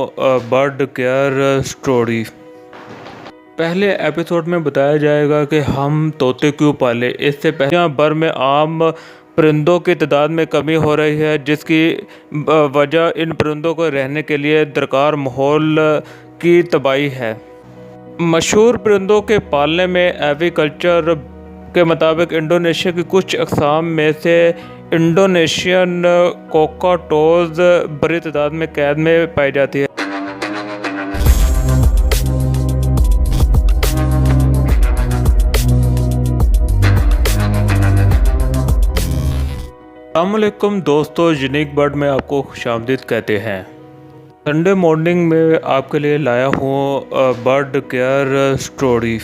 Bird care story. पहले episode में बताया जाएगा कि हम तोते क्यों पाले। इससे पहले दुनिया भर में आम परिंदों की तादाद में कमी हो रही है, जिसकी वजह इन परिंदों को रहने के लिए दरकार माहौल की तबाही है। मशहूर परिंदों के पालने में एविकल्चर के मुताबिक इंडोनेशिया की कुछ अक़साम में से इंडोनेशियन कोकाटोज़ बड़ी तादाद में कैद में पाई जाती है। अस्सलामुअलैकुम दोस्तों, यूनिक बर्ड में आपको खुशामदीद कहते हैं। संडे मॉर्निंग में आपके लिए लाया हूँ बर्ड केयर स्टोरी।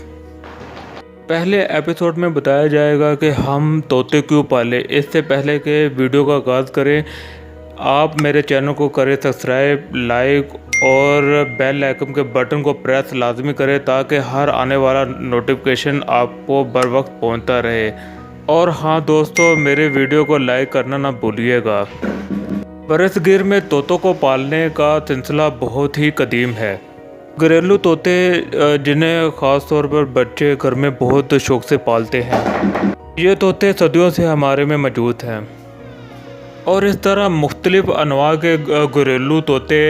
पहले एपिसोड में बताया जाएगा कि हम तोते क्यों पाले। इससे पहले कि वीडियो का आगाज़ करें, आप मेरे चैनल को करें सब्सक्राइब, लाइक और बेल आइकन के बटन को प्रेस लाजमी करें ताकि हर आने वाला नोटिफिकेशन आपको बर वक्त पहुँचता रहे। और हाँ दोस्तों, मेरे वीडियो को लाइक करना ना भूलिएगा। बरसगीर में तोतों को पालने का सिलसिला बहुत ही कदीम है। घरेलू तोते जिन्हें ख़ास तौर पर बच्चे घर में बहुत शौक़ से पालते हैं, ये तोते सदियों से हमारे में मौजूद हैं। और इस तरह मुख्तलिफ़ अनवा के घरेलू तोते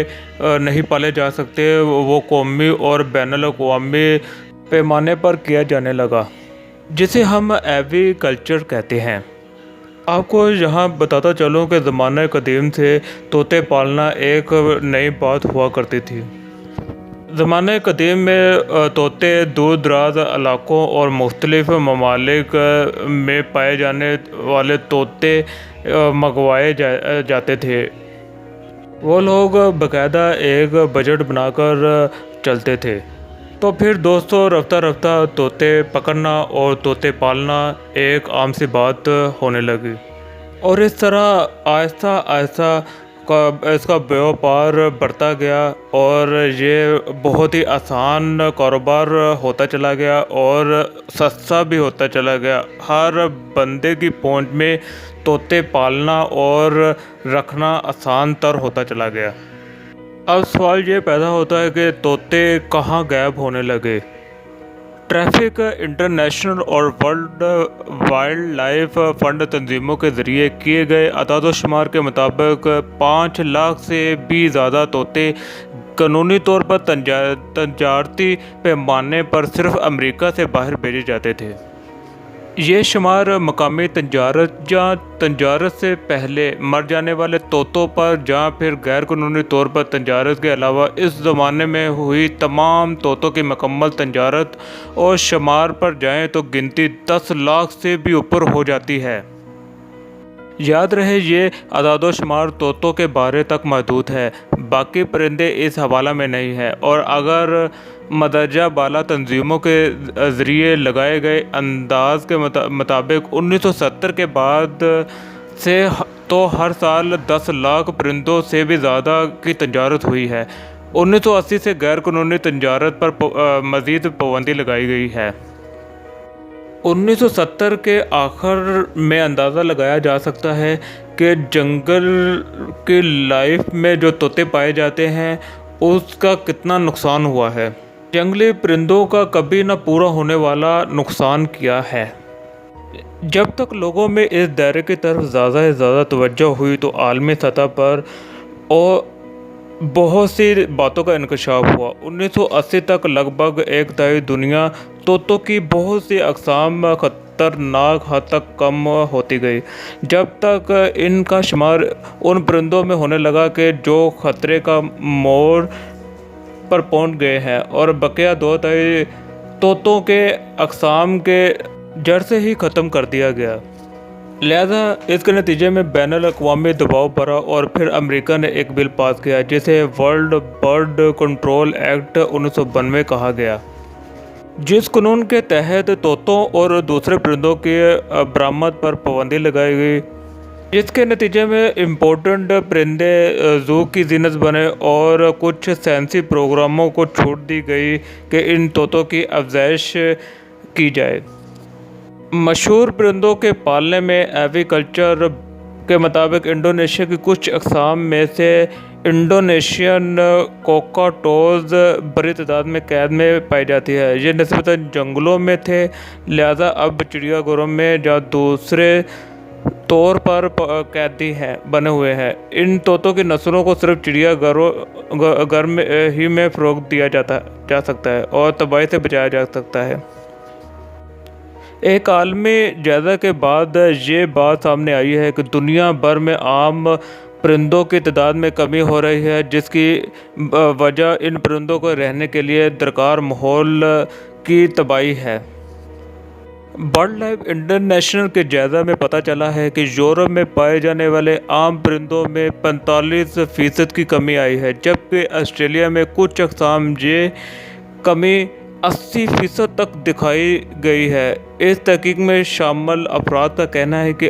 नहीं पाले जा सकते, वो कौमी और बैनुल-अक़वामी पैमाने पर किया जाने लगा, जिसे हम एविकल्चर कहते हैं। आपको यहाँ बताता चलूँ कि ज़माने कदीम से तोते पालना एक नई बात हुआ करती थी। ज़माने कदीम में तोते दूर दराज इलाक़ों और मुख्तलिफ़ ममालिक में पाए जाने वाले तोते मंगवाए जाते थे। वो लोग बाकायदा एक बजट बनाकर चलते थे। तो फिर दोस्तों, रफ्ता रफ्ता तोते पकड़ना और तोते पालना एक आम सी बात होने लगी। और इस तरह आहिस्ता आहिस्ता इसका व्यापार बढ़ता गया और ये बहुत ही आसान कारोबार होता चला गया और सस्ता भी होता चला गया। हर बंदे की पहुंच में तोते पालना और रखना आसान तर होता चला गया। अब सवाल ये पैदा होता है कि तोते कहाँ गायब होने लगे। ट्रैफिक इंटरनेशनल और वर्ल्ड वाइल्ड लाइफ फंड तंजीमों के ज़रिए किए गए अदाद-ओ-शुमार के मुताबिक 5 लाख से भी ज़्यादा तोते कानूनी तौर पर तजारती पैमाने पर सिर्फ अमेरिका से बाहर भेजे जाते थे। ये शुमार मकामी तजारत या तजारत से पहले मर जाने वाले तोतों पर या फिर गैर कानूनी तौर पर तजारत के अलावा इस ज़माने में हुई तमाम तोतों की मुकम्मल तजारत और शुमार पर जाएं तो गिनती 10 लाख से भी ऊपर हो जाती है। याद रहे, ये अदाद-ओ-शुमार तोतों के बारे तक महदूद है, बाकी परिंदे इस हवाला में नहीं है। और अगर मदरजा बाला तंजीमों के ज़रिए लगाए गए अंदाज़ के मुताबिक 1970 के बाद से तो हर साल 10 लाख परिंदों से भी ज़्यादा की तजारत हुई है। 1980 से गैर कानूनी तजारत पर मज़ीद पाबंदी लगाई गई है। 1970 के आखिर में अंदाज़ा लगाया जा सकता है कि जंगल की लाइफ में जो तोते पाए जाते हैं उसका कितना नुकसान हुआ है। जंगली परिंदों का कभी न पूरा होने वाला नुकसान किया है। जब तक लोगों में इस दायरे की तरफ ज़्यादा से ज़्यादा तवज्जो हुई तो आलमी सतह पर और बहुत सी बातों का इंकशाफ हुआ। 1980 तक लगभग एक तिहाई दुनिया तोतों की बहुत सी अक़साम ख़तरनाक हद तक कम होती गई, जब तक इनका शुमार उन परिंदों में होने लगा कि जो ख़तरे का मोड़ पर पहुंच गए हैं और बकिया 2 तिहाई तोतों के अक़साम के जड़ से ही ख़त्म कर दिया गया। लिहाजा इसके नतीजे में बैनुल-अक़वामी दबाव पड़ा और फिर अमेरिका ने एक बिल पास किया जिसे वर्ल्ड बर्ड कंट्रोल एक्ट 1992 कहा गया, जिस कानून के तहत तोतों और दूसरे परिंदों के बरामद पर पाबंदी लगाई गई, जिसके नतीजे में इम्पोर्टेंट परिंदे ज़ू की ज़ीनत बने और कुछ साइंसी प्रोग्रामों को छूट दी गई कि इन तोतों की अफज़ाइश की जाए। मशहूर परिंदों के पालने में एविकल्चर के मुताबिक इंडोनेशिया की कुछ अक़साम में से इंडोनेशियन कोकाटोज बड़ी तादाद में कैद में पाई जाती है। ये निस्बतन जंगलों में थे, लिहाजा अब चिड़ियाघरों में जहाँ दूसरे तौर पर कैदी हैं बने हुए हैं। इन तोतों की नस्लों को सिर्फ चिड़ियाघर में ही में फ़रोग़ दिया जा सकता है और तबाही से बचाया जा सकता है। एक आलमी जायज़े के बाद ये बात सामने आई है कि दुनिया भर में आम परिंदों की तादाद में कमी हो रही है, जिसकी वजह इन परिंदों को रहने के लिए दरकार माहौल की तबाही है। बर्ड लाइफ इंटरनेशनल के जायज़े में पता चला है कि यूरोप में पाए जाने वाले आम परिंदों में 45% की कमी आई है, जबकि ऑस्ट्रेलिया में कुछ अक़साम ये कमी 80% तक दिखाई गई है। इस तहकीक में शामिल अफराद का कहना है कि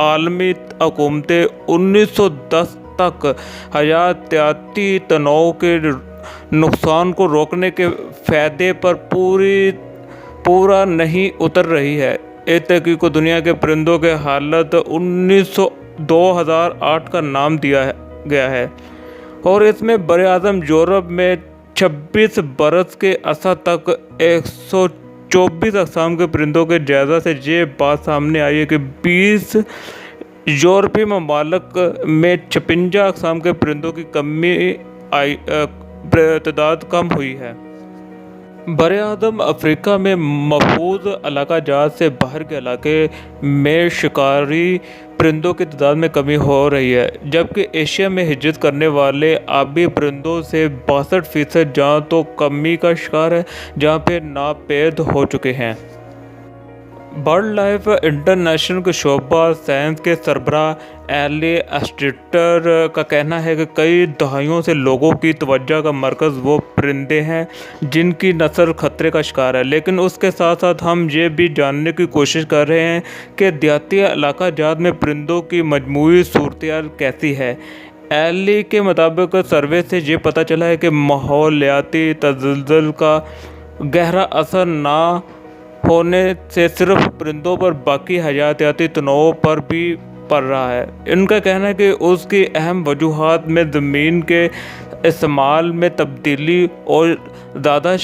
आलमी हुकूमतें 1910 तक हयातियाती तनों के नुकसान को रोकने के फ़ायदे पर पूरा नहीं उतर रही है। इस तहकीक को दुनिया के परिंदों के हालत 2008 का नाम दिया गया है और इसमें बरआज़म यूरोप में 26 बरस के अरसा तक 124 अक़साम के परिंदों के जायज़ा से ये बात सामने आई है कि 20 यूरोपीय ममालिक में 56 अक़साम के परिंदों की तादाद कम हुई है। बरआज़म अफ्रीका में महफूज इलाका जात से बाहर के इलाके में शिकारी परिंदों की तादाद में कमी हो रही है, जबकि एशिया में हिजरत करने वाले आबी परिंदों से 62% जहाँ तो कमी का शिकार है, जहाँ पे नापैद हो चुके हैं। बर्ड लाइफ इंटरनेशनल के शोबा साइंस के सरबराह एली एस्टेटर का कहना है कि कई दहाइयों से लोगों की तवज्जो का मरकज़ वो परिंदे हैं जिनकी नस्ल खतरे का शिकार है, लेकिन उसके साथ साथ हम ये भी जानने की कोशिश कर रहे हैं कि देहाती इलाका जात में परिंदों की मजमूई सूरत-ए-हाल कैसी है। एली के मुताबिक सर्वे से ये पता चला है कि माहौलियाती तज़ल्ज़ुल का गहरा असर ना होने से सिर्फ परिंदों पर बाकी हयातियाती तनों पर भी पड़ रहा है। इनका कहना है कि उसकी अहम वजूहात में ज़मीन के इस्तेमाल में तब्दीली और ज़्यादा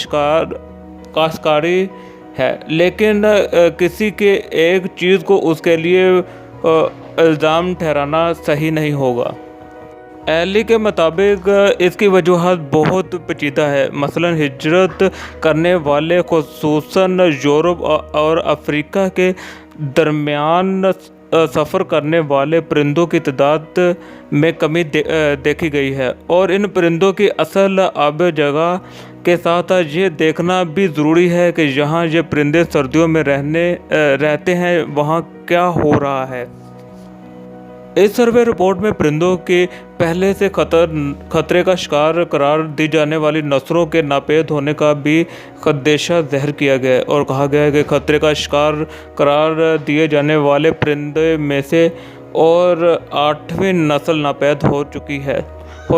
काश्तकारी है, लेकिन किसी के एक चीज़ को उसके लिए इल्ज़ाम ठहराना सही नहीं होगा। एली के मुताबिक इसकी वजूहात बहुत पेचीदा है। मसलन हिजरत करने वाले खुसूसन यूरोप और अफ्रीका के दरमियान सफ़र करने वाले परिंदों की तादाद में कमी देखी गई है और इन परिंदों की असल आब जगह के साथ ये देखना भी ज़रूरी है कि जहाँ ये परिंदे सर्दियों में रहते हैं वहाँ क्या हो रहा है। इस सर्वे रिपोर्ट में परिंदों के पहले से खतरे का शिकार करार दी जाने वाली नस्लों के नापैद होने का भी खदशा ज़ाहिर किया गया है और कहा गया है कि खतरे का शिकार करार दिए जाने वाले परिंदे में से और 8वीं नस्ल नापैद हो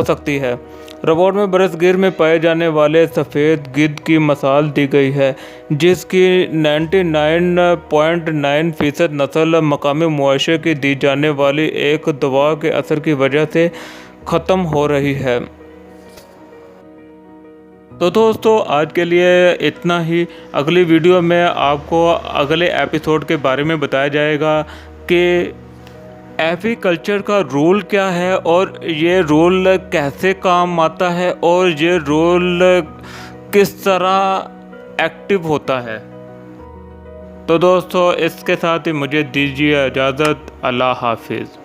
सकती है। रिपोर्ट में बरसगीर में पाए जाने वाले सफ़ेद गिद्ध की मिसाल दी गई है, जिसकी 99.9% नस्ल मकामी मुआशरे की दी जाने वाली एक दवा के असर की वजह से ख़त्म हो रही है। तो दोस्तों आज के लिए इतना ही। अगली वीडियो में आपको अगले एपिसोड के बारे में बताया जाएगा कि एपीकल्चर का रूल क्या है और ये रूल कैसे काम आता है और ये रूल किस तरह एक्टिव होता है। तो दोस्तों इसके साथ ही मुझे दीजिए इजाज़त। अल्लाह हाफिज़।